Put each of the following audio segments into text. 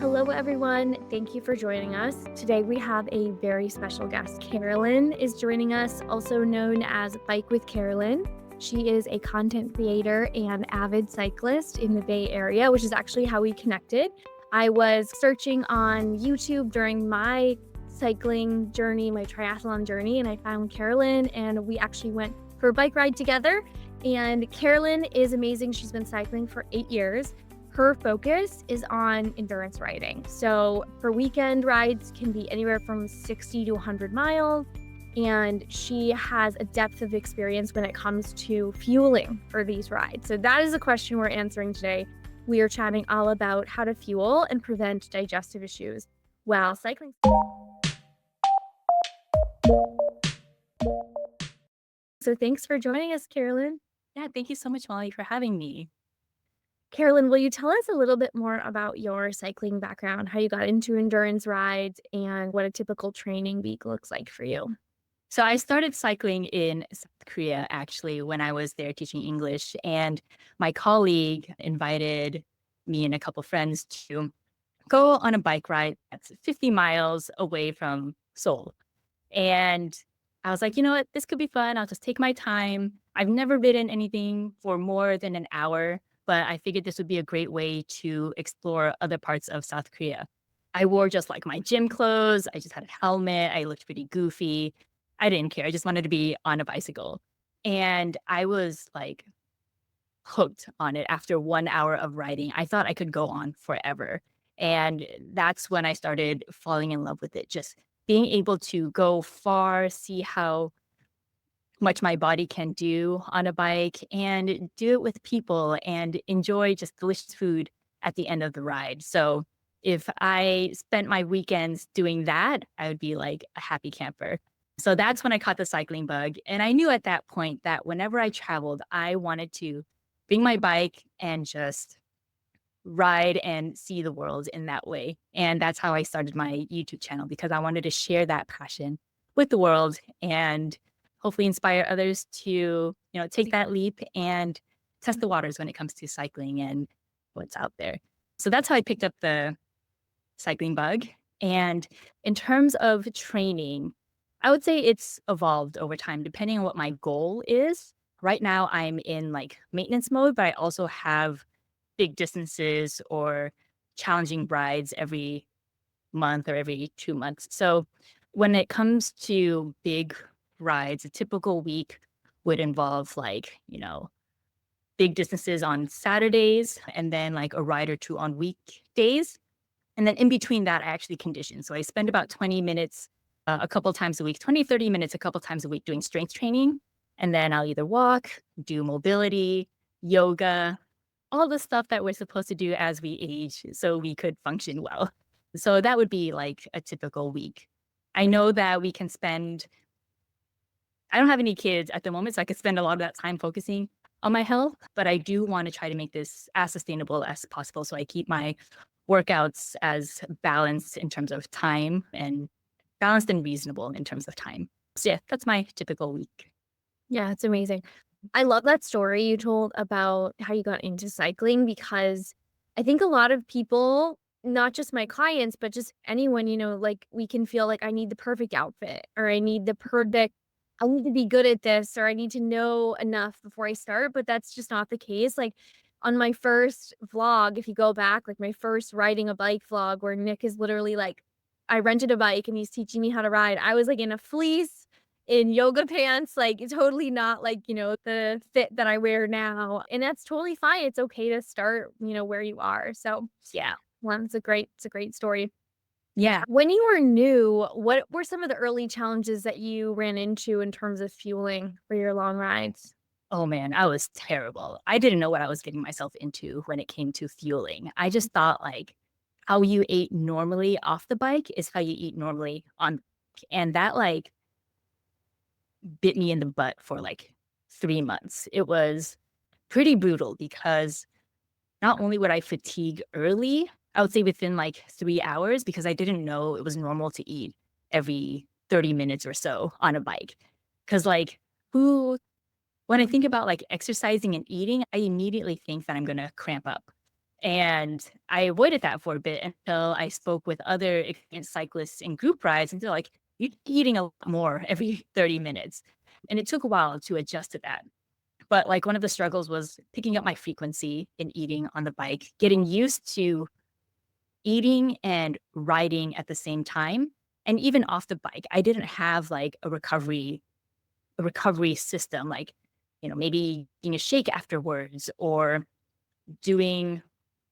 Hello, everyone. Thank you for joining us. Today, we have a very special guest. Carolyn is joining us, also known as Bike with Carolyn. She is a content creator and avid cyclist in the Bay Area, which is actually how we connected. I was searching on YouTube during my cycling journey, my triathlon journey, and I found Carolyn, and we actually went for a bike ride together. And Carolyn is amazing. She's been cycling for 8 years. Her focus is on endurance riding. So her weekend rides can be anywhere from 60 to 100 miles. And she has a depth of experience when it comes to fueling for these rides. So that is a question we're answering today. We are chatting all about how to fuel and prevent digestive issues while cycling. So thanks for joining us, Carolyn. Yeah, thank you so much, Molly, for having me. Carolyn, will you tell us a little bit more about your cycling background, how you got into endurance rides, and what a typical training week looks like for you? So I started cycling in South Korea, actually, when I was there teaching English. And my colleague invited me and a couple friends to go on a bike ride that's 50 miles away from Seoul. And I was like, you know what, this could be fun. I'll just take my time. I've never ridden anything for more than an hour, but I figured this would be a great way to explore other parts of South Korea. I wore just like my gym clothes. I just had a helmet. I looked pretty goofy. I didn't care. I just wanted to be on a bicycle. And I was like hooked on it after 1 hour of riding. I thought I could go on forever. And that's when I started falling in love with it. Just being able to go far, see how much my body can do on a bike and do it with people and enjoy just delicious food at the end of the ride. So if I spent my weekends doing that, I would be like a happy camper. So that's when I caught the cycling bug. And I knew at that point that whenever I traveled, I wanted to bring my bike and just ride and see the world in that way. And that's how I started my YouTube channel, because I wanted to share that passion with the world and hopefully inspire others to, take that leap and test the waters when it comes to cycling and what's out there. So that's how I picked up the cycling bug. And in terms of training, I would say it's evolved over time depending on what my goal is. Right now I'm in like maintenance mode, but I also have big distances or challenging rides every month or every 2 months. So when it comes to big rides, a typical week would involve like, big distances on Saturdays and then like a ride or two on weekdays. And then in between that, I actually condition. So I spend about 20 minutes a couple times a week, 20, 30 minutes a couple times a week doing strength training. And then I'll either walk, do mobility, yoga, all the stuff that we're supposed to do as we age so we could function well. So that would be like a typical week. I know that we can spend, I don't have any kids at the moment, so I could spend a lot of that time focusing on my health, but I do want to try to make this as sustainable as possible. So I keep my workouts as balanced in terms of time and balanced and reasonable in terms of time. So yeah, that's my typical week. Yeah, it's amazing. I love that story you told about how you got into cycling because I think a lot of people, not just my clients, but just anyone, like we can feel like I need the perfect outfit or I need to be good at this or I need to know enough before I start. But that's just not the case. Like on my first vlog, if you go back, like my first riding a bike vlog where Nick is literally like, I rented a bike and he's teaching me how to ride. I was like in a fleece in yoga pants, like totally not like, the fit that I wear now. And that's totally fine. It's okay to start, where you are. So yeah, well, it's a great story. Yeah. When you were new, what were some of the early challenges that you ran into in terms of fueling for your long rides? Oh man, I was terrible. I didn't know what I was getting myself into when it came to fueling. I just thought like how you ate normally off the bike is how you eat normally on. And that like bit me in the butt for like 3 months. It was pretty brutal because not only would I fatigue early, I would say within like 3 hours because I didn't know it was normal to eat every 30 minutes or so on a bike. Cause like when I think about like exercising and eating, I immediately think that I'm gonna cramp up. And I avoided that for a bit until I spoke with other experienced cyclists in group rides, and they're like, "You're eating a lot more every 30 minutes." And it took a while to adjust to that. But like one of the struggles was picking up my frequency in eating on the bike, getting used to eating and riding at the same time. And even off the bike, I didn't have like a recovery system, like, maybe eating a shake afterwards or doing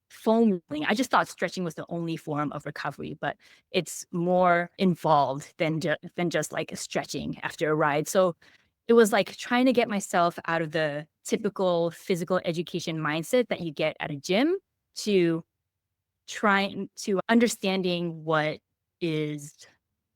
foam rolling. I just thought stretching was the only form of recovery, but it's more involved than just like stretching after a ride. So it was like trying to get myself out of the typical physical education mindset that you get at a gym to trying to understanding what is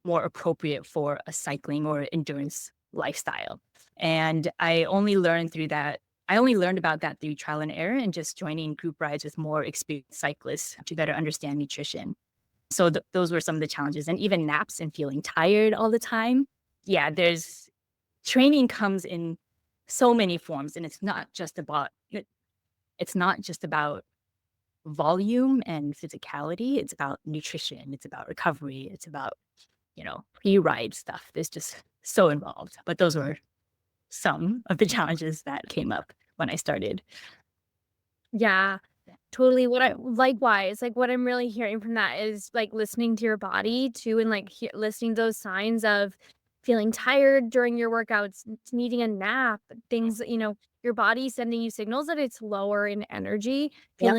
more appropriate for a cycling or endurance lifestyle. And I only learned about that through trial and error and just joining group rides with more experienced cyclists to better understand nutrition. So those were some of the challenges, and even naps and feeling tired all the time. Yeah, there's training comes in so many forms, and it's not just about volume and physicality. It's about nutrition. It's about recovery. It's about, pre-ride stuff. There's just so involved. But those were some of the challenges that came up when I started. Yeah, totally. Likewise, like what I'm really hearing from that is like listening to your body too, and like listening to those signs of feeling tired during your workouts, needing a nap, things, your body sending you signals that it's lower in energy, Yep.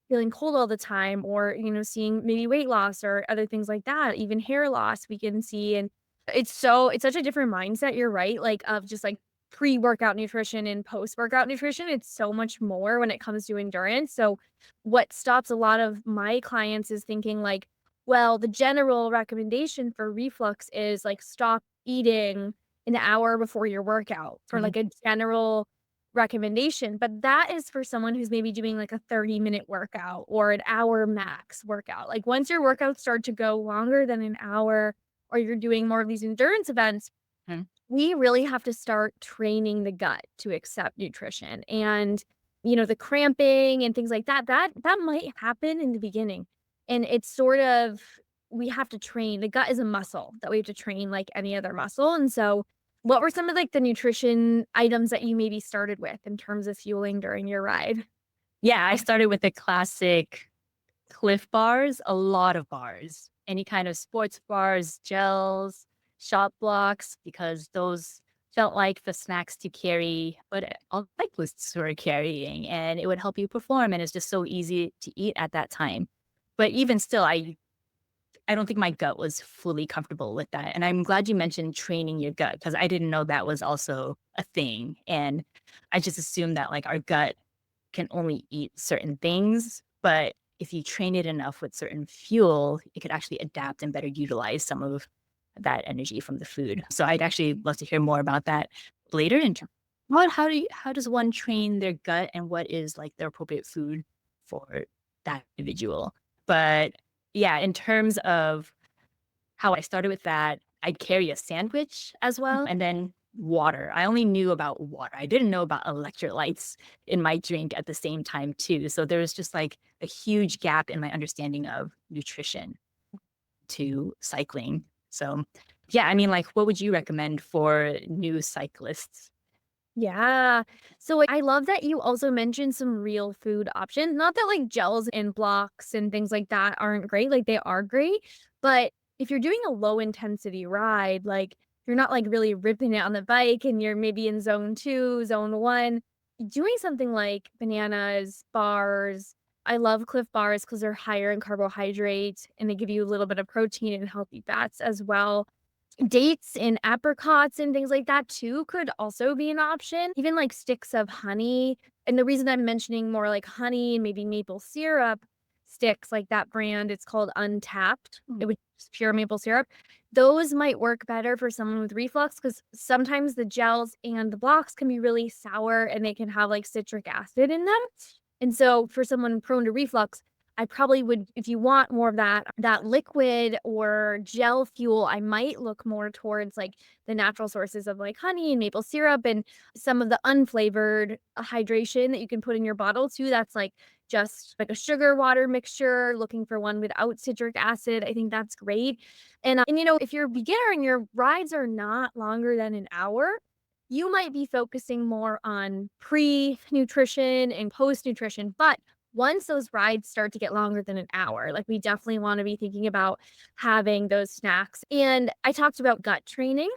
feeling cold all the time, or, seeing maybe weight loss or other things like that, even hair loss we can see. And it's such a different mindset, you're right, like of just like pre-workout nutrition and post-workout nutrition. It's so much more when it comes to endurance. So what stops a lot of my clients is thinking like, well, the general recommendation for reflux is like stop eating an hour before your workout for Mhm. like a general recommendation. But that is for someone who's maybe doing like a 30-minute workout or an hour max workout. Like once your workouts start to go longer than an hour, or you're doing more of these endurance events, Mhm. we really have to start training the gut to accept nutrition. And, the cramping and things like that might happen in the beginning. And it's sort of, we have to train. The gut is a muscle that we have to train like any other muscle. And so what were some of like the nutrition items that you maybe started with in terms of fueling during your ride? Yeah, I started with the classic Cliff bars, a lot of bars, any kind of sports bars, gels, shot blocks, because those felt like the snacks to carry, but all cyclists were carrying, and it would help you perform. And it's just so easy to eat at that time. But even still, I don't think my gut was fully comfortable with that. And I'm glad you mentioned training your gut because I didn't know that was also a thing. And I just assumed that like our gut can only eat certain things, but if you train it enough with certain fuel, it could actually adapt and better utilize some of that energy from the food. So I'd actually love to hear more about that later. In terms, how does one train their gut, and what is like the appropriate food for that individual? But yeah, in terms of how I started with that, I'd carry a sandwich as well, and then water. I only knew about water. I didn't know about electrolytes in my drink at the same time too. So there was just like a huge gap in my understanding of nutrition to cycling. So yeah, I mean, like, what would you recommend for new cyclists? Yeah. So, like, I love that you also mentioned some real food options. Not that like gels and blocks and things like that aren't great, like they are great, but if you're doing a low intensity ride, like you're not like really ripping it on the bike and you're maybe in zone 2, zone 1, doing something like bananas, bars. I love Cliff bars because they're higher in carbohydrates and they give you a little bit of protein and healthy fats as well. Dates and apricots and things like that too could also be an option, even like sticks of honey. And the reason I'm mentioning more like honey and maybe maple syrup sticks, like that brand, it's called Untapped, which is pure maple syrup. Those might work better for someone with reflux because sometimes the gels and the blocks can be really sour and they can have like citric acid in them. And so for someone prone to reflux, I probably would, if you want more of that liquid or gel fuel, I might look more towards like the natural sources of like honey and maple syrup and some of the unflavored hydration that you can put in your bottle too. That's like just like a sugar water mixture, looking for one without citric acid. I think that's great. And if you're a beginner and your rides are not longer than an hour, you might be focusing more on pre-nutrition and post-nutrition. But once those rides start to get longer than an hour, like we definitely want to be thinking about having those snacks. And I talked about gut training.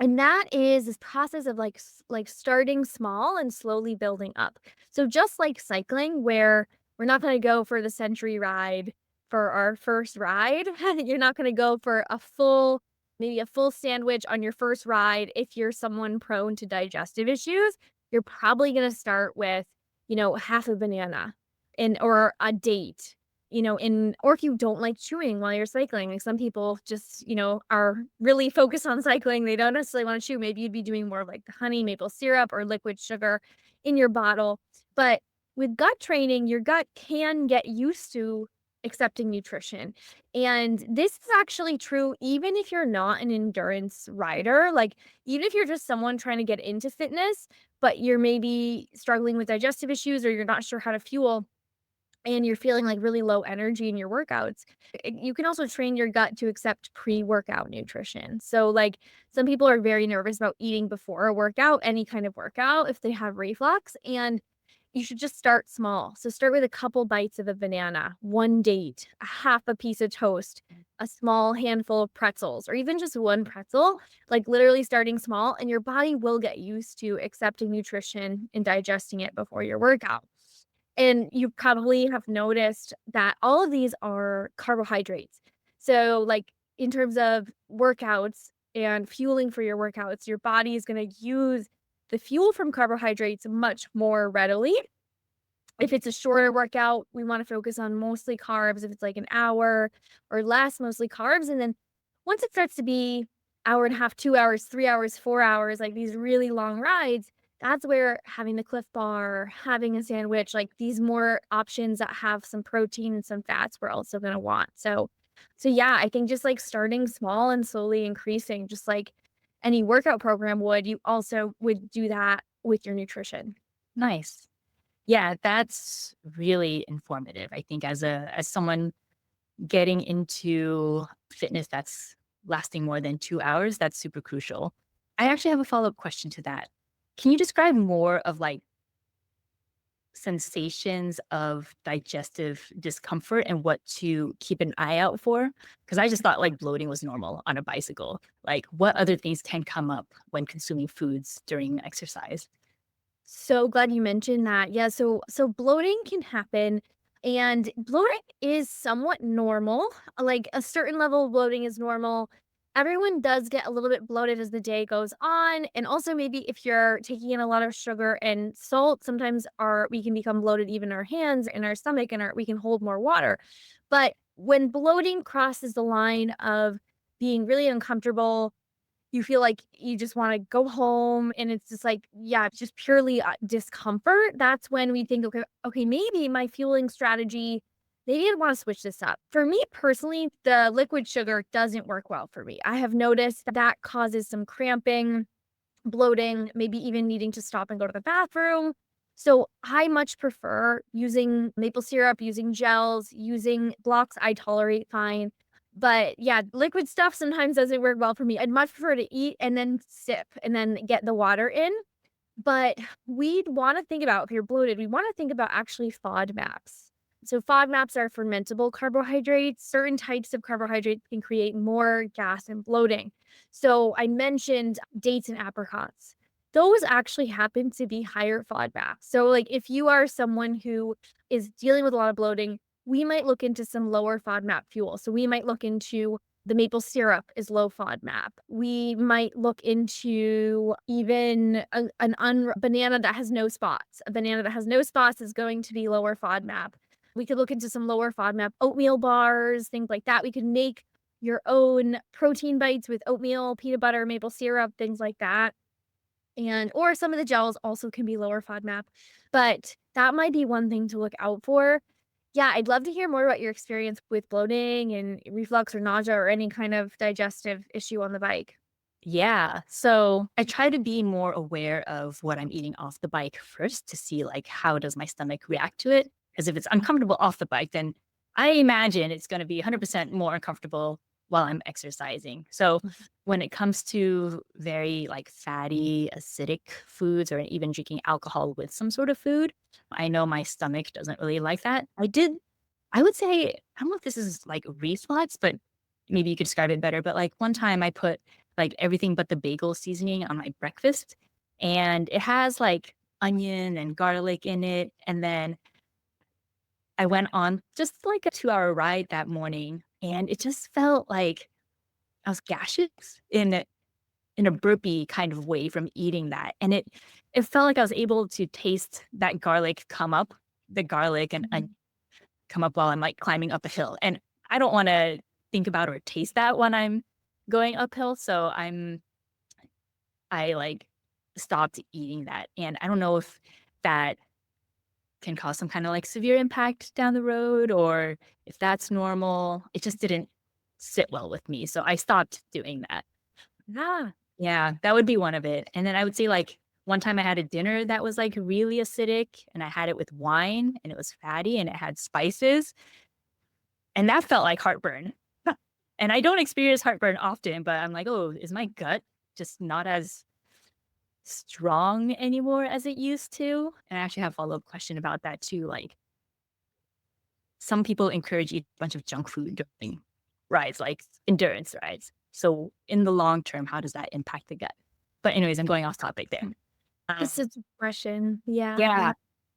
And that is this process of like starting small and slowly building up. So just like cycling, where we're not going to go for the century ride for our first ride, you're not going to go for maybe a full sandwich on your first ride. If you're someone prone to digestive issues, you're probably going to start with, half a banana or a date or if you don't like chewing while you're cycling, like some people just, are really focused on cycling. They don't necessarily want to chew. Maybe you'd be doing more of like the honey maple syrup or liquid sugar in your bottle. But with gut training, your gut can get used to accepting nutrition. And this is actually true even if you're not an endurance rider. Like, even if you're just someone trying to get into fitness, but you're maybe struggling with digestive issues or you're not sure how to fuel and you're feeling like really low energy in your workouts, you can also train your gut to accept pre-workout nutrition. So, like, some people are very nervous about eating before a workout, any kind of workout, if they have reflux, and you should just start small. So, start with a couple bites of a banana, one date, a half a piece of toast, a small handful of pretzels, or even just one pretzel, like literally starting small, and your body will get used to accepting nutrition and digesting it before your workout. And you probably have noticed that all of these are carbohydrates. So, like, in terms of workouts and fueling for your workouts, your body is going to use the fuel from carbohydrates much more readily. If it's a shorter workout, we want to focus on mostly carbs. If it's like an hour or less, mostly carbs. And then once it starts to be hour and a half, 2 hours, 3 hours, 4 hours, like these really long rides, that's where having the Cliff Bar, having a sandwich, like these more options that have some protein and some fats, we're also going to want. So yeah, I think just like starting small and slowly increasing, just like any workout program would, you also would do that with your nutrition. Nice. Yeah, that's really informative. I think as someone getting into fitness that's lasting more than 2 hours, that's super crucial. I actually have a follow-up question to that. Can you describe more of like sensations of digestive discomfort and what to keep an eye out for? Because I just thought like bloating was normal on a bicycle. Like, what other things can come up when consuming foods during exercise? So glad you mentioned that. Yeah, so bloating can happen, and bloating is somewhat normal. Like, a certain level of bloating is normal. Everyone does get a little bit bloated as the day goes on, and also maybe if you're taking in a lot of sugar and salt, sometimes our we can become bloated even our hands and our stomach, and we can hold more water. But when bloating crosses the line of being really uncomfortable, you feel like you just wanna go home, and it's just like, yeah, it's just purely, discomfort. That's when we think, "Okay, maybe my fueling strategy, maybe I wanna switch this up." For me personally, the liquid sugar doesn't work well for me. I have noticed that causes some cramping, bloating, maybe even needing to stop and go to the bathroom. So I much prefer using maple syrup, using gels, using blocks I tolerate fine. But yeah, liquid stuff sometimes doesn't work well for me. I'd much prefer to eat and then sip and then get the water in. But we'd want to think about, if you're bloated, we want to think about actually FODMAPs. So FODMAPs are fermentable carbohydrates. Certain types of carbohydrates can create more gas and bloating. So I mentioned dates and apricots. Those actually happen to be higher FODMAPs. So, like, if you are someone who is dealing with a lot of bloating, we might look into some lower FODMAP fuel. So we might look into the maple syrup is low FODMAP. We might look into even banana that has no spots. A banana that has no spots is going to be lower FODMAP. We could look into some lower FODMAP oatmeal bars, things like that. We could make your own protein bites with oatmeal, peanut butter, maple syrup, things like that. And or some of the gels also can be lower FODMAP, but that might be one thing to look out for. Yeah, I'd love to hear more about your experience with bloating and reflux or nausea or any kind of digestive issue on the bike. Yeah. So I try to be more aware of what I'm eating off the bike first to see like how does my stomach react to it? Because if it's uncomfortable off the bike, then I imagine it's going to be 100% more uncomfortable while I'm exercising. So when it comes to very like fatty, acidic foods or even drinking alcohol with some sort of food, I know my stomach doesn't really like that. I would say, I don't know if this is like reflux, but maybe you could describe it better. But like one time I put like everything but the bagel seasoning on my breakfast, and it has like onion and garlic in it. And then I went on just like a 2-hour ride that morning, and it just felt like I was gaseous in a burpy kind of way from eating that. And it felt like I was able to taste that garlic come up, the garlic and come up while I'm like climbing up a hill. And I don't want to think about or taste that when I'm going uphill. So I like stopped eating that. And I don't know if that can cause some kind of like severe impact down the road or if that's normal. It just didn't sit well with me. So I stopped doing that. Yeah. Yeah, that would be one of it. And then I would say like one time I had a dinner that was like really acidic and I had it with wine and it was fatty and it had spices. And that felt like heartburn. And I don't experience heartburn often, but I'm like, "Oh, is my gut just not as strong anymore as it used to?" And I actually have a follow-up question about that too, like, some people encourage eat a bunch of junk food during rides, like endurance rides. So in the long term, how does that impact the gut? But anyways, I'm going off topic there. Just Um, its expression. Yeah. yeah.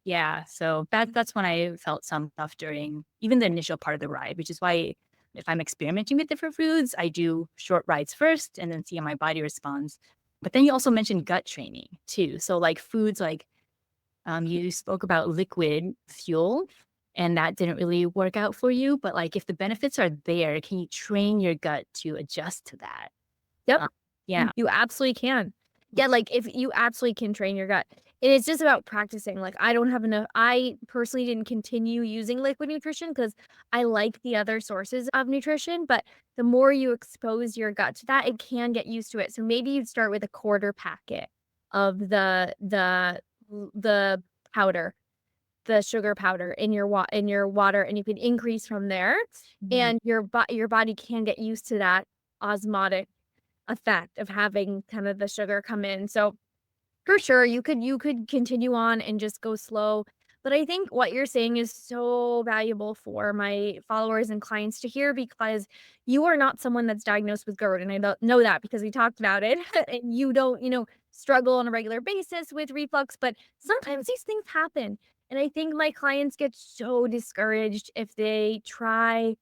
Yeah, so that's when I felt some stuff during even the initial part of the ride, which is why if I'm experimenting with different foods, I do short rides first and then see how my body responds. But then you also mentioned gut training too. So like foods like you spoke about liquid fuel and that didn't really work out for you. But like if the benefits are there, can you train your gut to adjust to that? Yep. Uh, yeah. You absolutely can. Yeah, like, if you absolutely can train your gut. And it's just about practicing, like, I personally didn't continue using liquid nutrition because I like the other sources of nutrition, but the more you expose your gut to that, it can get used to it. So maybe you'd start with a quarter packet of the powder, the sugar powder in your water, and you can increase from there, Mhm. and your body can get used to that osmotic effect of having kind of the sugar come in. So for sure, you could continue on and just go slow. But I think what you're saying is so valuable for my followers and clients to hear because you are not someone that's diagnosed with GERD. And I don't know that because we talked about it. And you don't, struggle on a regular basis with reflux, but sometimes these things happen. And I think my clients get so discouraged if they try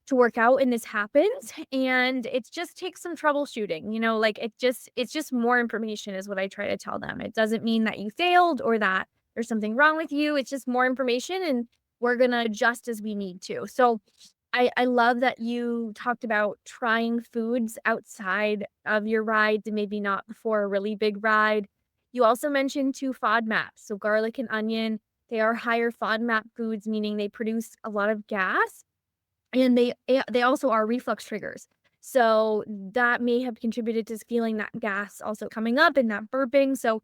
to work out and this happens, and it just takes some troubleshooting, like, it's just more information is what I try to tell them. It doesn't mean that you failed or that there's something wrong with you. It's just more information, and we're gonna adjust as we need to. So, I love that you talked about trying foods outside of your rides and maybe not before a really big ride. You also mentioned 2 FODMAPs, so garlic and onion. They are higher FODMAP foods, meaning they produce a lot of gas, and they also are reflux triggers. So, that may have contributed to feeling that gas also coming up and that burping. So,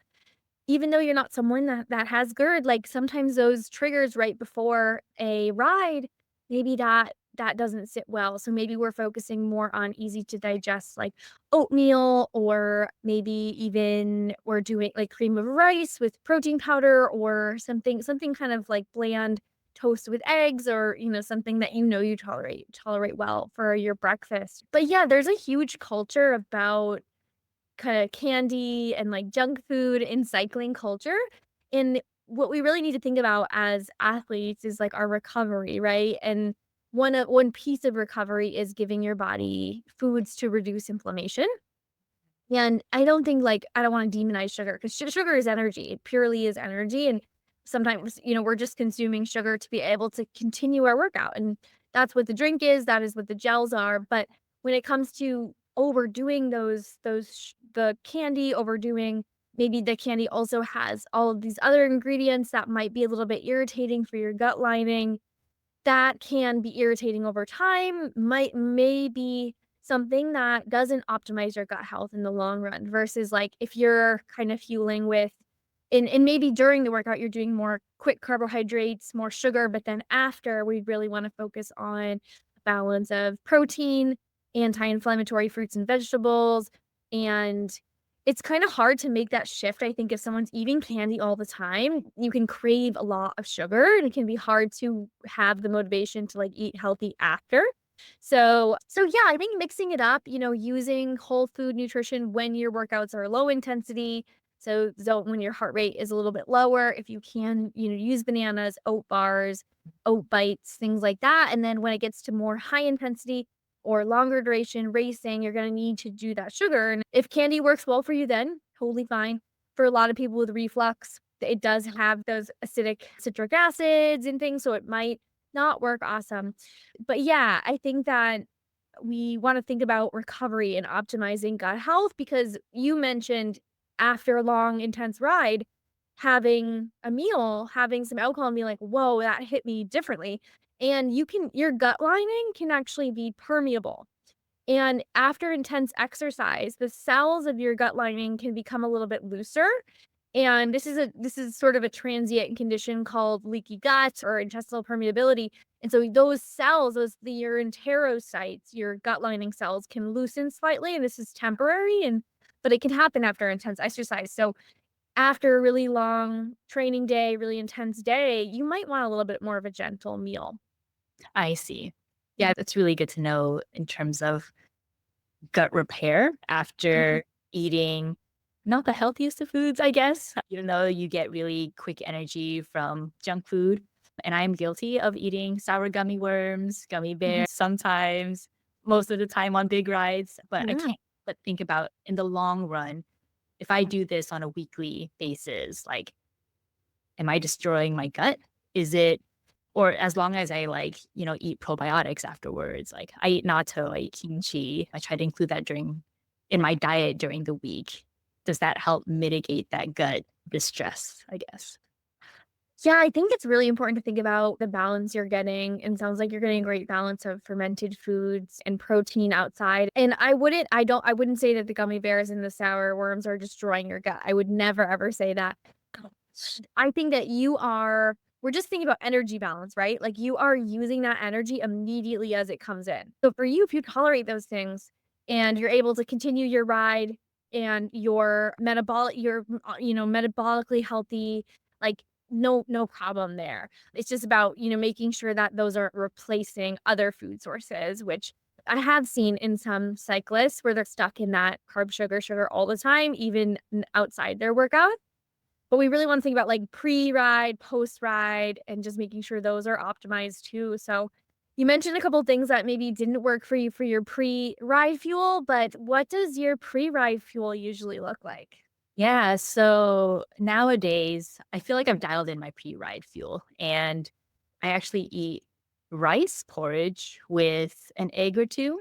even though you're not someone that has GERD, like, sometimes those triggers right before a ride, maybe that doesn't sit well. So, maybe we're focusing more on easy to digest, like oatmeal, or maybe even we're doing, like, cream of rice with protein powder or something kind of, like, bland toast with eggs, or, something that you tolerate well for your breakfast. But, yeah, there's a huge culture about kinda candy and, like, junk food in cycling culture, and what we really need to think about as athletes is, like, our recovery, right? And one piece of recovery is giving your body foods to reduce inflammation, and I don't wanna demonize sugar 'cause sugar is energy, it purely is energy, and sometimes, we're just consuming sugar to be able to continue our workout, and that's what the drink is, that is what the gels are. But when it comes to overdoing the candy, overdoing, maybe the candy also has all of these other ingredients that might be a little bit irritating for your gut lining, that can be irritating over time, might maybe something that doesn't optimize your gut health in the long run versus like if you're kind of fueling with and maybe during the workout you're doing more quick carbohydrates, more sugar, but then after we really want to focus on a balance of protein, anti-inflammatory fruits and vegetables, and it's kind of hard to make that shift. I think if someone's eating candy all the time, you can crave a lot of sugar and it can be hard to have the motivation to like eat healthy after. So yeah, I think mixing it up, using whole food nutrition when your workouts are low intensity. So when your heart rate is a little bit lower, if you can, use bananas, oat bars, oat bites, things like that. And then when it gets to more high intensity or longer duration racing, you're going to need to do that sugar. And if candy works well for you, then totally fine. For a lot of people with reflux, it does have those acidic citric acids and things. So it might not work awesome. But yeah, I think that we want to think about recovery and optimizing gut health because you mentioned after a long, intense ride, having a meal, having some alcohol and being like, whoa, that hit me differently. And your gut lining can actually be permeable. And after intense exercise, the cells of your gut lining can become a little bit looser. And this is sort of a transient condition called leaky gut or intestinal permeability. And so those cells, your enterocytes, your gut lining cells can loosen slightly. And this is temporary but it can happen after intense exercise. So after a really long training day, really intense day, you might want a little bit more of a gentle meal. I see. Yeah, that's really good to know in terms of gut repair Mhm. after eating not the healthiest of foods, I guess, even though you get really quick energy from junk food. And I'm guilty of eating sour gummy worms, gummy Mhm. bears, sometimes, most of the time on big rides. But I Yeah. can't but think about in the long run, if I do this on a weekly basis, like, am I destroying my gut? Is it, or as long as I like, eat probiotics afterwards, like I eat natto, I eat kimchi, I try to include that in my diet during the week. Does that help mitigate that gut distress, I guess? Yeah, I think it's really important to think about the balance you're getting. And sounds like you're getting a great balance of fermented foods and protein outside. And I wouldn't say that the gummy bears and the sour worms are destroying your gut. I would never ever say that. I think that we're just thinking about energy balance, right? Like you are using that energy immediately as it comes in. So for you, if you tolerate those things and you're able to continue your ride and you're metabolically healthy, like no problem there. It's just about, making sure that those aren't replacing other food sources, which I have seen in some cyclists where they're stuck in that carb sugar all the time, even outside their workout. But we really wanna think about, like, pre-ride, post-ride, and just making sure those are optimized too. So, you mentioned a couple things that maybe didn't work for you for your pre-ride fuel, but what does your pre-ride fuel usually look like? Yeah, so nowadays, I feel like I've dialed in my pre-ride fuel, and I actually eat rice porridge with an egg or 2.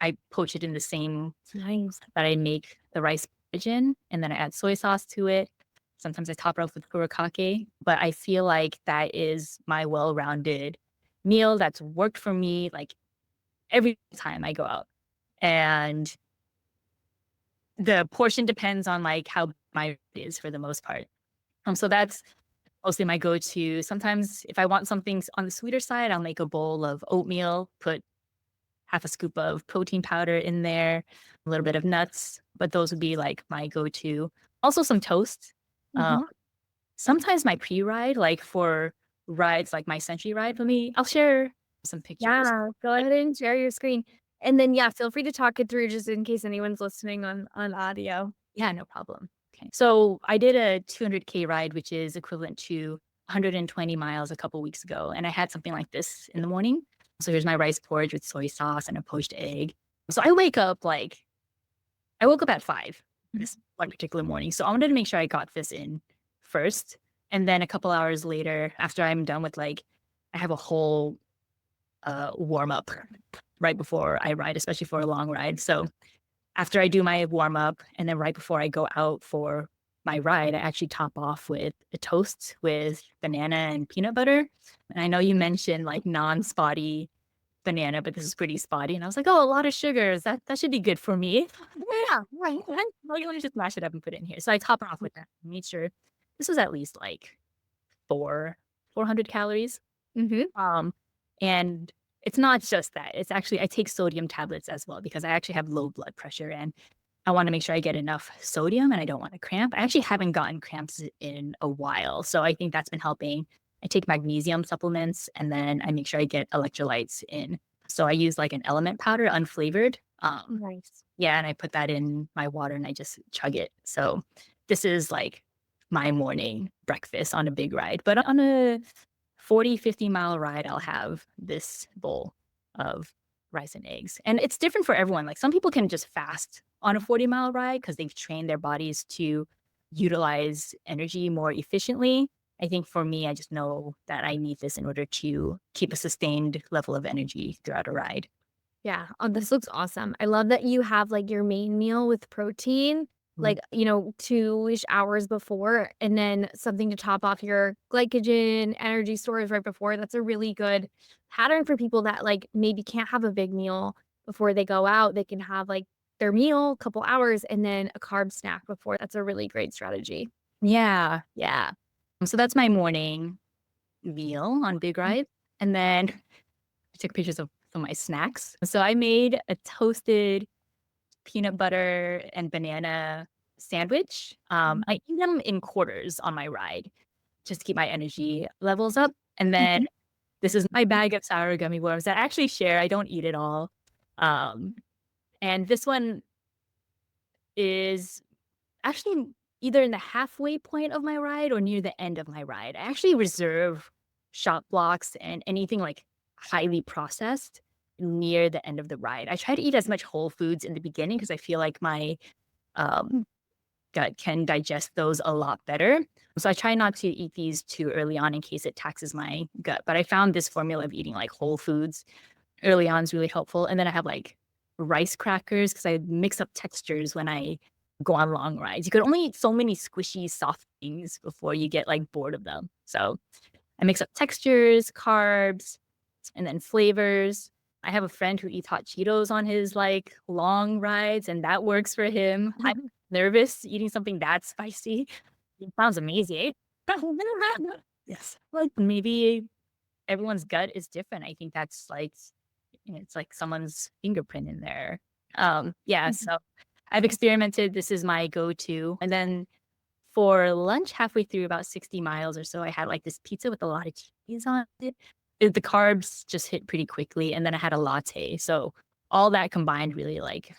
I poach it in the same Nice. that I make the rice porridge in, and then I add soy sauce to it. Sometimes I top it off with furikake, but I feel like that is my well-rounded meal that's worked for me, like, every time I go out. And the portion depends on, like, how my is for the most part. So that's mostly my go-to. Sometimes if I want something on the sweeter side, I'll make a bowl of oatmeal, put half a scoop of protein powder in there, a little bit of nuts, but those would be like my go-to. Also some toast. Uh, Mhm. sometimes my pre-ride, like for rides like my Century ride with me, I'll share some pictures. Yeah, go ahead and share your screen. And then, yeah, feel free to talk it through just in case anyone's listening on audio. Yeah, no problem. Okay. So I did a 200K ride, which is equivalent to 120 miles a couple weeks ago. And I had something like this in the morning. So here's my rice porridge with soy sauce and a poached egg. So I woke up at 5 this one particular morning. So I wanted to make sure I got this in first. And then a couple hours later, after I'm done with I have a whole warm up right before I ride, especially for a long ride. So after I do my warm up and then right before I go out for my ride, I actually top off with a toast with banana and peanut butter. And I know you mentioned like non spotty banana, but this is pretty spotty. And I was like, oh, a lot of sugars. That should be good for me. Yeah, right. Well, let me just mash it up and put it in here. So I top it off with that. Made sure this was at least like 400 calories. Mm-hmm. And it's not just that. It's actually I take sodium tablets as well because I actually have low blood pressure and I want to make sure I get enough sodium and I don't want to cramp. I actually haven't gotten cramps in a while. So I think that's been helping. I take magnesium supplements and then I make sure I get electrolytes in. So I use like an element powder, unflavored. Nice. Yeah, and I put that in my water and I just chug it. So this is like my morning breakfast on a big ride. But on a 40, 50-mile ride, I'll have this bowl of rice and eggs. And it's different for everyone. Like some people can just fast on a 40-mile ride because they've trained their bodies to utilize energy more efficiently. I think for me, I just know that I need this in order to keep a sustained level of energy throughout a ride. Yeah. Oh, this looks awesome. I love that you have like your main meal with protein, Mm. like, 2-ish hours before, and then something to top off your glycogen energy storage right before. That's a really good pattern for people that like maybe can't have a big meal before they go out. They can have like their meal, couple hours, and then a carb snack before. That's a really great strategy. Yeah, yeah. So that's my morning meal on big ride. And then I took pictures of some of my snacks. So I made a toasted peanut butter and banana sandwich. I eat them in quarters on my ride just to keep my energy levels up. And then this is my bag of sour gummy worms that I actually share. I don't eat it all. Um, and this one is actually either in the halfway point of my ride or near the end of my ride. I actually reserve shop blocks and anything like highly processed near the end of the ride. I try to eat as much whole foods in the beginning because I feel like my um, gut can digest those a lot better. So I try not to eat these too early on in case it taxes my gut. But I found this formula of eating like whole foods early on is really helpful. And then I have like rice crackers because I mix up textures when I go on long rides. You could only eat so many squishy, soft things before you get like bored of them. So I mix up textures, carbs, and then flavors. I have a friend who eats hot Cheetos on his like long rides, and that works for him. I'm nervous eating something that spicy. It sounds amazing. Yes. Like maybe everyone's gut is different. I think that's like it's like someone's fingerprint in there. Yeah, so I've experimented. This is my go-to. And then for lunch, halfway through about 60 miles or so, I had like this pizza with a lot of cheese on it. The carbs just hit pretty quickly. And then I had a latte. So all that combined really like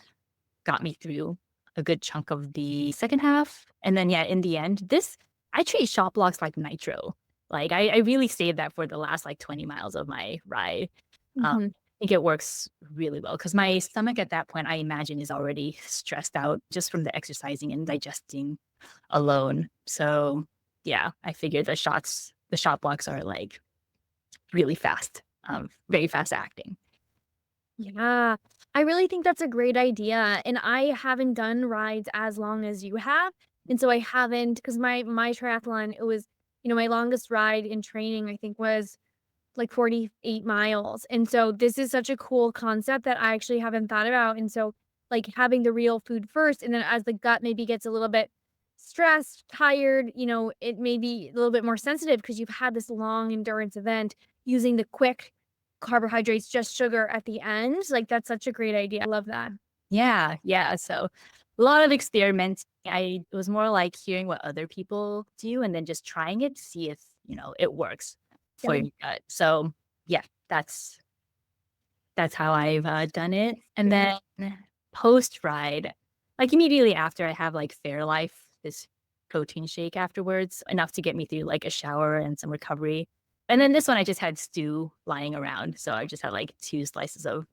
got me through a good chunk of the second half. And then, yeah, in the end, I treat shop blocks like nitro. Like I really saved that for the last like 20 miles of my ride. I think it works really well because my stomach at that point, I imagine, is already stressed out just from the exercising and digesting alone. So yeah, I figured the shot blocks are like really fast, very fast acting. Yeah, I really think that's a great idea, and I haven't done rides as long as you have, and so I haven't because my triathlon, it was, my longest ride in training, I think, was like 48 miles, and so this is such a cool concept that I actually haven't thought about, and so, like, having the real food first, and then as the gut maybe gets a little bit stressed, tired, it may be a little bit more sensitive because 'cause you've had this long endurance event, using the quick carbohydrates, just sugar at the end, like, that's such a great idea. I love that. Yeah, yeah. So a lot of experiments. It was more like hearing what other people do and then just trying it to see if, it works for Yeah. your gut. So yeah, that's how I've done it. And Yeah. then post ride, like immediately after I have like Fairlife, this protein shake afterwards, enough to get me through like a shower and some recovery. And then this one I just had stew lying around. So I just had like 2 slices of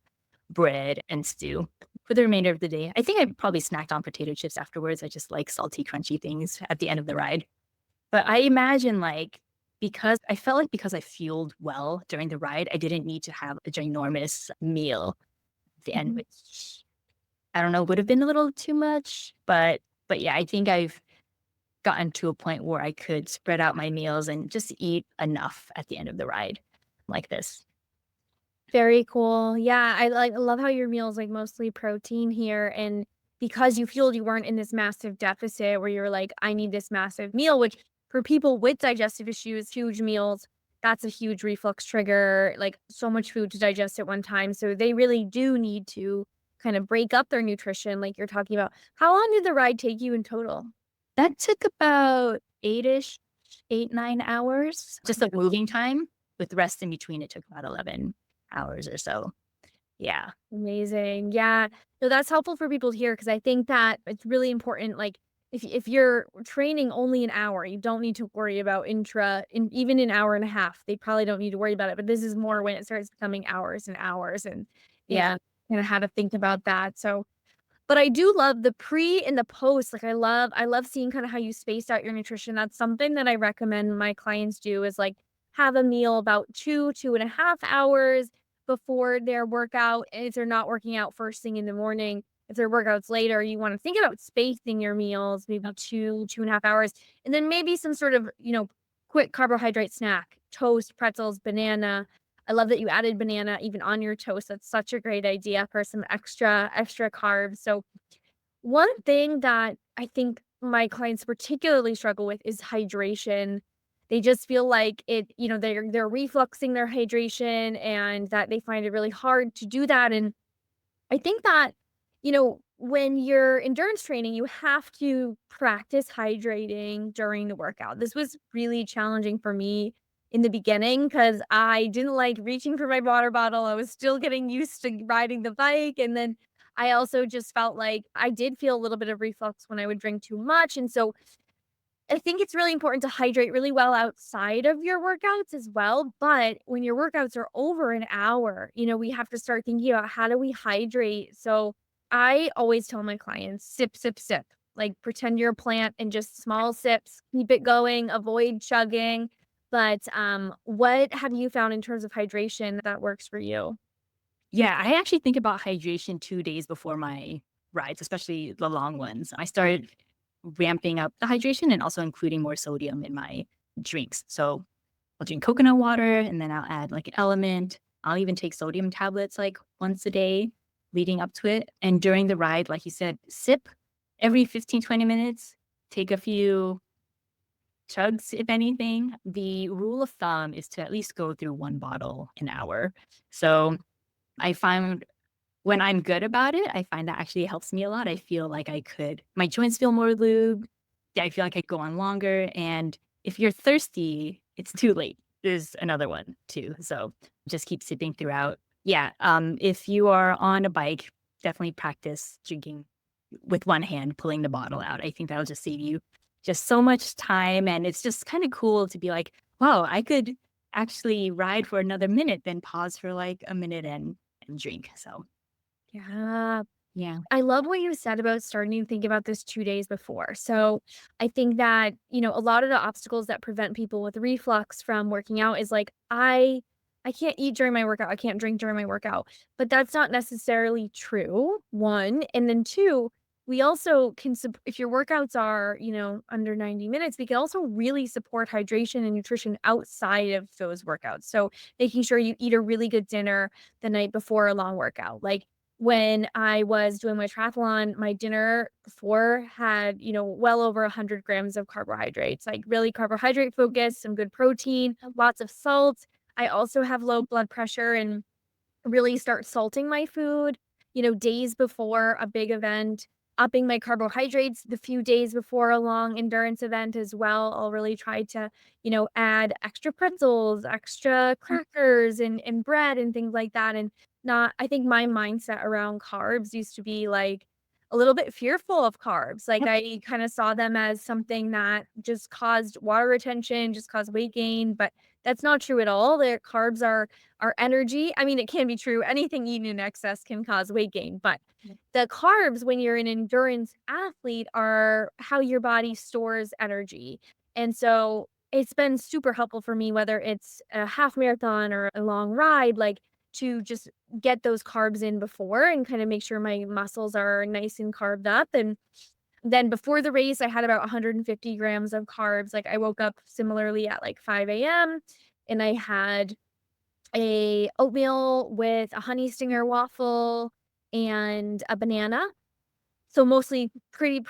bread and stew for the remainder of the day. I think I probably snacked on potato chips afterwards. I just like salty, crunchy things at the end of the ride. But I imagine like because I fueled well during the ride, I didn't need to have a ginormous meal at the end, Mhm. which I don't know, would have been a little too much. But yeah, I think I've gotten to a point where I could spread out my meals and just eat enough at the end of the ride like this. Very cool. Yeah, I love how your meal's, like, mostly protein here, and because you fueled, you weren't in this massive deficit where you're like, "I need this massive meal," which for people with digestive issues, huge meals, that's a huge reflux trigger, like, so much food to digest at one time, so they really do need to kind of break up their nutrition like you're talking about. How long did the ride take you in total? That took about 8-ish, 8, 9 hours, just like moving time. With rest in between, it took about 11 hours or so. Yeah. Amazing. Yeah. No, that's helpful for people to hear because I think that it's really important. Like, if you're training only an hour, you don't need to worry about even an hour and a half. They probably don't need to worry about it. But this is more when it starts becoming hours and hours and Yeah. kind of how to think about that. So but I do love the pre and the post, like, I love seeing kinda how you spaced out your nutrition. That's something that I recommend my clients do is, like, have a meal about 2.5 hours before their workout, and if they're not working out first thing in the morning, if their workout's later, you wanna think about spacing your meals, maybe 2.5 hours, and then maybe some sort of, quick carbohydrate snack, toast, pretzels, banana. I love that you added banana even on your toast. That's such a great idea for some extra carbs. So one thing that I think my clients particularly struggle with is hydration. They just feel like they're refluxing their hydration and that they find it really hard to do that. And I think that, when you're endurance training, you have to practice hydrating during the workout. This was really challenging for me in the beginning because I didn't like reaching for my water bottle. I was still getting used to riding the bike. And then I also just felt like I did feel a little bit of reflux when I would drink too much. And so I think it's really important to hydrate really well outside of your workouts as well, but when your workouts are over an hour, we have to start thinking about how do we hydrate. So I always tell my clients, sip, sip, sip. Like pretend you're a plant and just small sips, keep it going, avoid chugging. But what have you found in terms of hydration that works for you? Yeah, I actually think about hydration 2 days before my rides, especially the long ones. I started ramping up the hydration and also including more sodium in my drinks. So I'll drink coconut water and then I'll add like an element. I'll even take sodium tablets like once a day leading up to it. And during the ride, like you said, sip every 15, 20 minutes, take a few chugs, if anything. The rule of thumb is to at least go through one bottle an hour. So I find when I'm good about it, I find that actually helps me a lot. I feel like my joints feel more lubed. Yeah, I feel like I go on longer. And if you're thirsty, it's too late. There's another one too. So just keep sipping throughout. Yeah. If you are on a bike, definitely practice drinking with one hand, pulling the bottle out. I think that'll just save you just so much time. And it's just kind of cool to be like, wow, I could actually ride for another minute, then pause for like a minute and drink. So Yeah. yeah. I love what you said about starting to think about this 2 days before. So, I think that, a lot of the obstacles that prevent people with reflux from working out is like, I can't eat during my workout, I can't drink during my workout. But that's not necessarily true, 1, and then 2, we also can if your workouts are, under 90 minutes, we can also really support hydration and nutrition outside of those workouts. So, making sure you eat a really good dinner the night before a long workout. Like, when I was doing my triathlon, my dinner before had, well over 100 grams of carbohydrates, like really carbohydrate focused, some good protein, lots of salt. I also have low blood pressure and really start salting my food, days before a big event, upping my carbohydrates the few days before a long endurance event as well. I'll really try to, add extra pretzels, extra crackers and bread and things like that. And not, I think my mindset around carbs used to be like a little bit fearful of carbs. Like Yep. I kind of saw them as something that just caused water retention, just caused weight gain, but that's not true at all. The carbs are energy. I mean, it can be true. Anything eaten in excess can cause weight gain, but Yep. the carbs when you're an endurance athlete are how your body stores energy. And so it's been super helpful for me, whether it's a half marathon or a long ride, like to just get those carbs in before and kind of make sure my muscles are nice and carved up. And then before the race, I had about 150 grams of carbs. Like I woke up similarly at like 5 a.m. and I had a oatmeal with a honey stinger waffle and a banana. So mostly pretty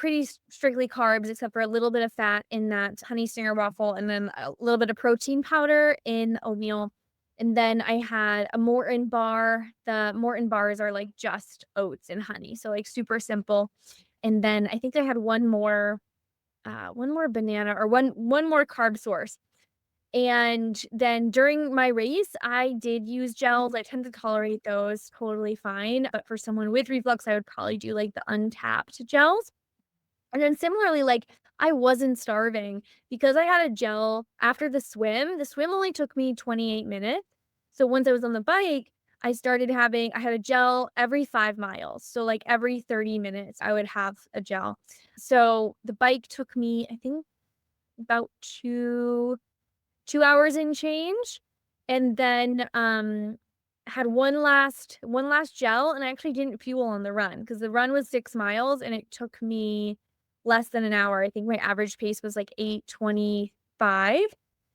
strictly carbs, except for a little bit of fat in that honey stinger waffle, and then a little bit of protein powder in oatmeal. And then I had a Morton bar. The Morton bars are like just oats and honey, so like super simple. And then I think I had one more banana or one more carb source. And then during my race, I did use gels. I tend to tolerate those totally fine. But for someone with reflux, I would probably do like the untapped gels. And then similarly, like I wasn't starving because I had a gel after the swim. The swim only took me 28 minutes. So once I was on the bike, I had a gel every 5 miles. So like every 30 minutes, I would have a gel. So the bike took me, I think, about 2 hours and change, and then, had one last gel, and I actually didn't fuel on the run because the run was 6 miles, and it took me less than an hour. I think my average pace was, like, 8:25,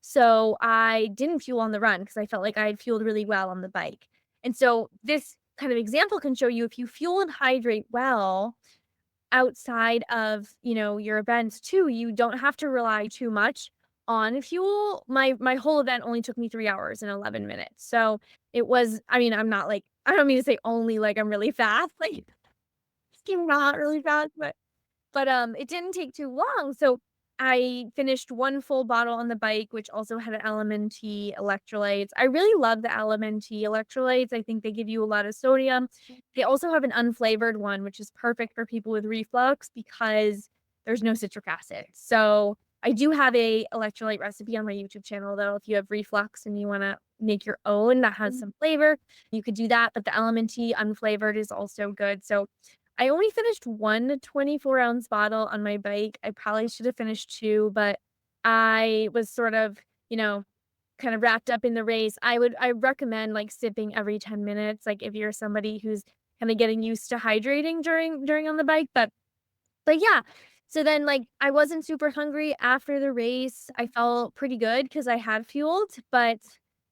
so I didn't fuel on the run because I felt like I had fueled really well on the bike, and so this kind of example can show you if you fuel and hydrate well outside of, your events too, you don't have to rely too much on fuel. My whole event only took me 3 hours and 11 minutes. So, it was I mean, I'm not like I don't mean to say only like I'm really fast, like, I'm not really fast, but it didn't take too long, so I finished 1 full bottle on the bike, which also had LMNT electrolytes. I really love the LMNT electrolytes, I think they give you a lot of sodium. They also have an unflavored one, which is perfect for people with reflux because there's no citric acid. So, I do have a electrolyte recipe on my YouTube channel, though, if you have reflux and you wanna make your own that has some flavor, you could do that, but the LMNT unflavored is also good. So I only finished one 24-ounce bottle on my bike. I probably should have finished 2, but I was sort of, kind of wrapped up in the race. I recommend, like, sipping every 10 minutes, like, if you're somebody who's kinda getting used to hydrating during on the bike, but yeah. So then, like, I wasn't super hungry after the race. I felt pretty good because I had fueled, but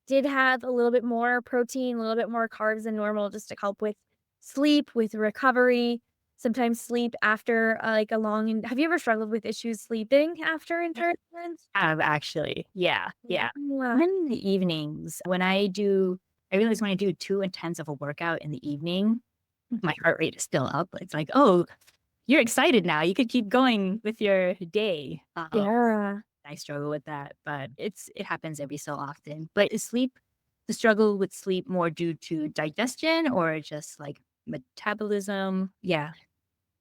did have a little bit more protein, a little bit more carbs than normal just to help with sleep, with recovery. Sometimes sleep after, like, a long and have you ever struggled with issues sleeping after endurance? Have actually. Yeah, yeah. Yeah. In the evenings, I realize when I do too intense of a workout in the evening, my heart rate is still up. It's like, "Oh, you're excited now. You could keep going with your day." Yeah. I struggle with that, but it happens every so often. But is the struggle with sleep more due to digestion or just like metabolism? Yeah.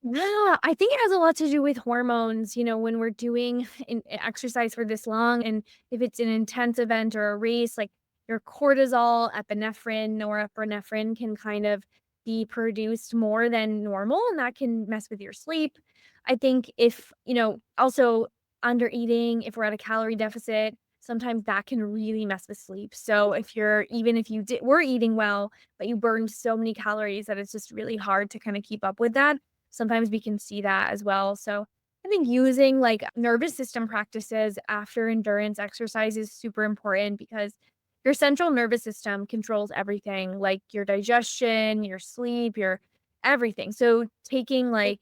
Yeah, I think it has a lot to do with hormones, when we're doing exercise for this long, and if it's an intense event or a race, like your cortisol, epinephrine, norepinephrine can kind of be produced more than normal, and that can mess with your sleep. I think if, also under eating, if we're at a calorie deficit, sometimes that can really mess with sleep. So even if you were eating well, but you burned so many calories that it's just really hard to kind of keep up with that. Sometimes we can see that as well. So I think using like nervous system practices after endurance exercise is super important because your central nervous system controls everything like your digestion, your sleep, your everything. So taking like,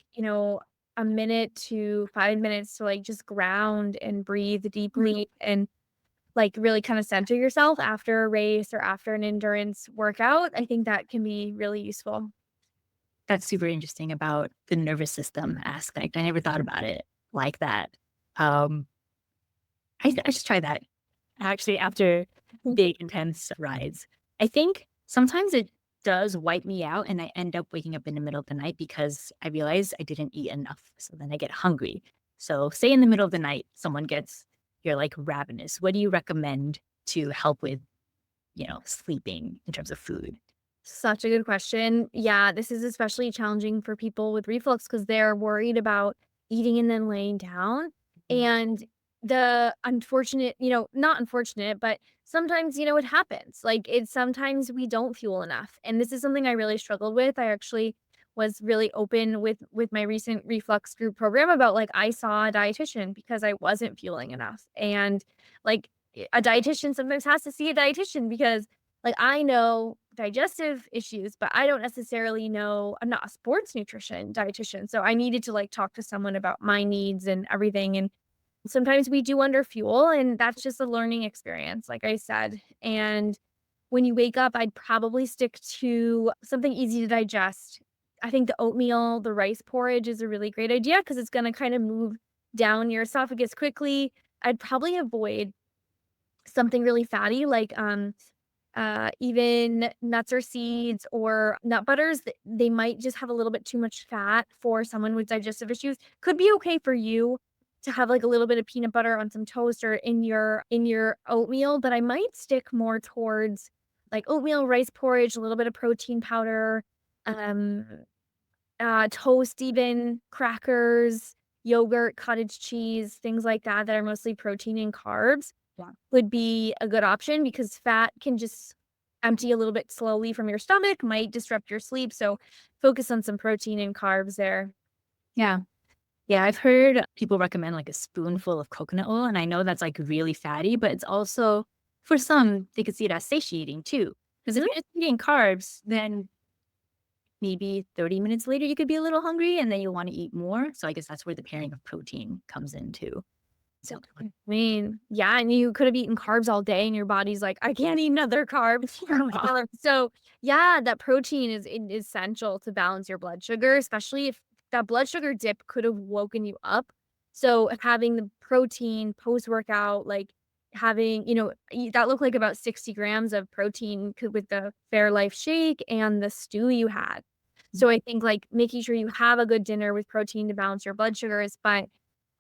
a minute to 5 minutes to like just ground and breathe deeply and like really kind of center yourself after a race or after an endurance workout, I think that can be really useful. That's super interesting about the nervous system aspect. I never thought about it like that. Um, I should try that actually after big intense rides. I think sometimes it does wipe me out and I end up waking up in the middle of the night because I realize I didn't eat enough. So then I get hungry. So say in the middle of the night, you're like ravenous. What do you recommend to help with, sleeping in terms of food? Such a good question. Yeah, this is especially challenging for people with reflux because they're worried about eating and then laying down. Mhm. And the unfortunate, not unfortunate, but sometimes, it happens. Like it's sometimes we don't fuel enough. And this is something I really struggled with. I actually was really open with my recent reflux group program about like I saw a dietitian because I wasn't fueling enough. And like a dietitian sometimes has to see a dietitian because Like, I know digestive issues, but I don't necessarily know, I'm not a sports nutrition dietitian, so I needed to, like, talk to someone about my needs and everything, and sometimes we do underfuel, and that's just a learning experience, like I said, and when you wake up, I'd probably stick to something easy to digest. I think the oatmeal, the rice porridge is a really great idea because it's gonna kinda move down your esophagus quickly. I'd probably avoid something really fatty like, even nuts or seeds or nut butters, they might just have a little bit too much fat for someone with digestive issues. Could be okay for you to have, like, a little bit of peanut butter on some toast or in your oatmeal, but I might stick more towards, like, oatmeal, rice porridge, a little bit of protein powder, um, toast even, crackers, yogurt, cottage cheese, things like that that are mostly protein and carbs Yeah. would be a good option because fat can just empty a little bit slowly from your stomach, might disrupt your sleep, so focus on some protein and carbs there. Yeah. Yeah, I've heard people recommend like a spoonful of coconut oil, and I know that's like really fatty, but it's also for some, they could see it as satiating too. Because if Mhm. you're just eating carbs, then maybe 30 minutes later you could be a little hungry and then you want to eat more. So I guess that's where the pairing of protein comes in too. So I mean, yeah, and you could have eaten carbs all day and your body's like, "I can't eat another carb." So, yeah, that protein is essential to balance your blood sugar, especially if that blood sugar dip could have woken you up. So, having the protein post-workout, like, having, that looked like about 60 grams of protein with the Fairlife shake and the stew you had. So, I think, like, making sure you have a good dinner with protein to balance your blood sugars, but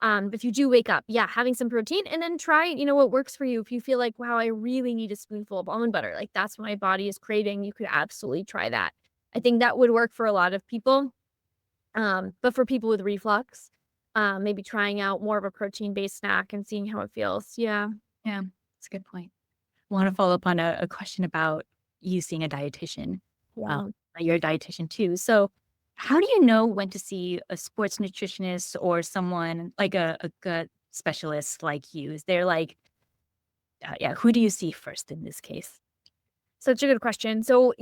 if you do wake up, yeah, having some protein and then try, what works for you. If you feel like, wow, I really need a spoonful of almond butter, like that's what my body is craving, you could absolutely try that. I think that would work for a lot of people. But for people with reflux, maybe trying out more of a protein based snack and seeing how it feels. Yeah. yeah, that's a good point. Want to follow up on a question about you seeing a dietitian. Um, Yeah. you're a dietitian too. So, how do you know when to see a sports nutritionist or someone like a gut specialist like you? Is there like, yeah, who do you see first in this case? Such a good question. So,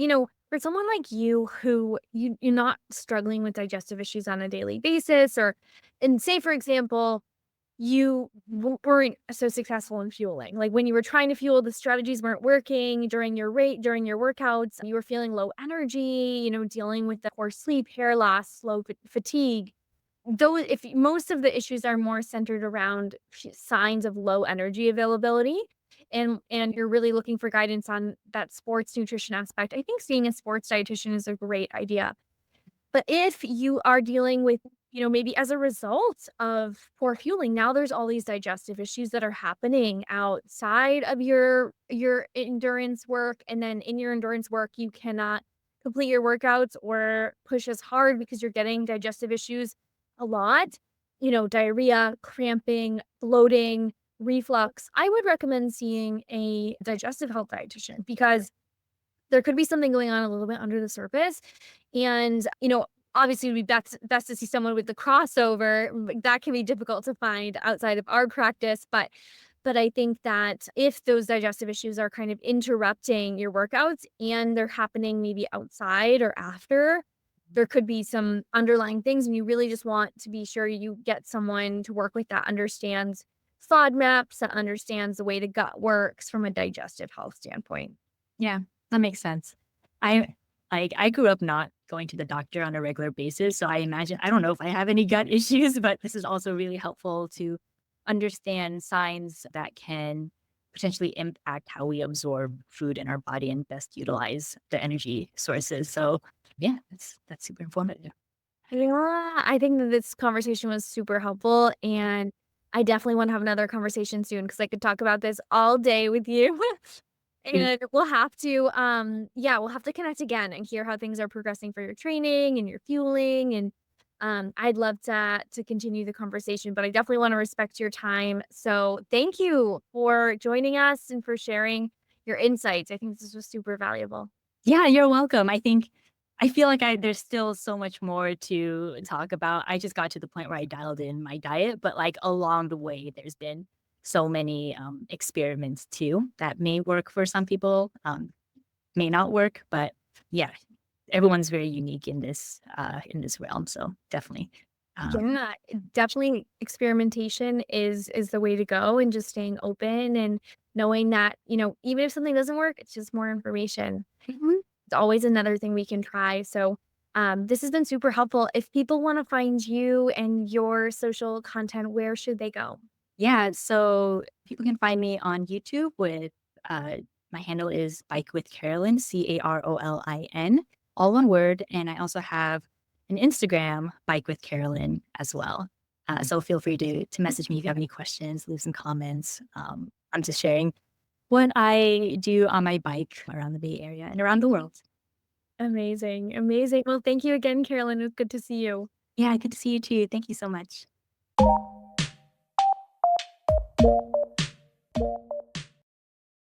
for someone like you who you're not struggling with digestive issues on a daily basis, or and say for example, you weren't so successful in fueling. Like when you were trying to fuel, the strategies weren't working during your workouts. You were feeling low energy, dealing with the poor sleep, hair loss, slow fatigue. Though if most of the issues are more centered around signs of low energy availability, and you're really looking for guidance on that sports nutrition aspect, I think seeing a sports dietitian is a great idea. But if you are dealing with, maybe as a result of poor fueling, now there's all these digestive issues that are happening outside of your endurance work, and then in your endurance work, you cannot complete your workouts or push as hard because you're getting digestive issues a lot, diarrhea, cramping, bloating, reflux. I would recommend seeing a digestive health dietitian because there could be something going on a little bit under the surface. And, obviously, it would be best to see someone with the crossover. That can be difficult to find outside of our practice. But I think that if those digestive issues are kind of interrupting your workouts and they're happening maybe outside or after, there could be some underlying things. And you really just want to be sure you get someone to work with that understands FODMAPs, that understands the way the gut works from a digestive health standpoint. Yeah, that makes sense. I I grew up not going to the doctor on a regular basis, so I imagine I don't know if I have any gut issues, but this is also really helpful to understand signs that can potentially impact how we absorb food in our body and best utilize the energy sources. So, yeah, that's super informative. Yeah, I think that this conversation was super helpful, and I definitely want to have another conversation soon because I could talk about this all day with you. Mm. And we'll have to connect again and hear how things are progressing for your training and your fueling. And I'd love to continue the conversation, but I definitely want to respect your time. So thank you for joining us and for sharing your insights. I think this was super valuable. Yeah, you're welcome. I feel like there's still so much more to talk about. I just got to the point where I dialed in my diet, but like along the way, there's been so many experiments too that may work for some people. may not work, but yeah, everyone's very unique in this realm. So definitely. Um, Yeah, definitely experimentation is the way to go and just staying open and knowing that, even if something doesn't work, it's just more information. Mhm. It's always another thing we can try. So, this has been super helpful. If people want to find you and your social content, where should they go? Yeah, so people can find me on YouTube with uh my handle is Bike with Carolyn, Carolin, all one word. And I also have an Instagram, Bike with Carolyn, as well. So feel free to message me if you have any questions, leave some comments. I'm just sharing what I do on my bike around the Bay Area and around the world. Amazing, amazing. Well, thank you again, Carolyn. It was good to see you. Yeah, good to see you too. Thank you so much.